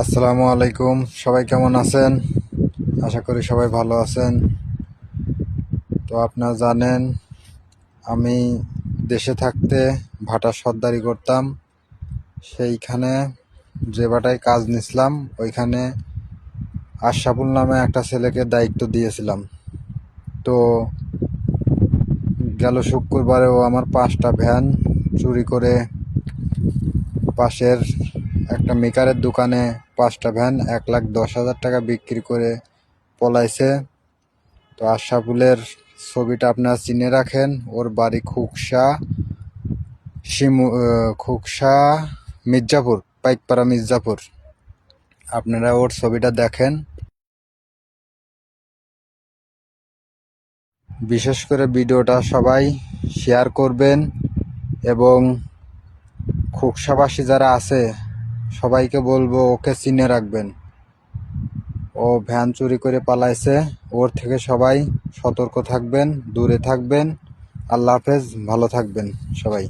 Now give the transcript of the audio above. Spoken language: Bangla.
আসসালামু আলাইকুম। সবাই কেমন আছেন? আশা করি সবাই ভালো আছেন। তো আপনারা জানেন, আমি দেশে থাকতে ভাটা সর্দারি করতাম। সেইখানে যে ভাটায় কাজ নিছিলাম, ওইখানে আশরাফুল নামে একটা ছেলেকে দায়িত্ব দিয়েছিলাম। তো গেল শুক্রবারেও আমার 5টা ভ্যান চুরি করে পাশের একটা মেকারের দোকানে 5টা ভ্যান 1,10,000 টাকা বিক্রি করে পলাইছে। তো আশরাফুলের ছবিটা আপনারা চিনে রাখেন। ওর বাড়ি খুকসা মির্জাপুর, পাইকপাড়া মির্জাপুর। আপনারা ওর ছবিটা দেখেন। বিশেষ করে ভিডিওটা সবাই শেয়ার করবেন এবং খুকসাবাসী যারা আছে সবাইকে বলবো ওকে চিনে রাখবেন। ও ভ্যান চুরি করে পালাইছে। ওর থেকে সবাই সতর্ক থাকবেন, দূরে থাকবেন। আল্লাহ হাফেজ, ভালো থাকবেন সবাই।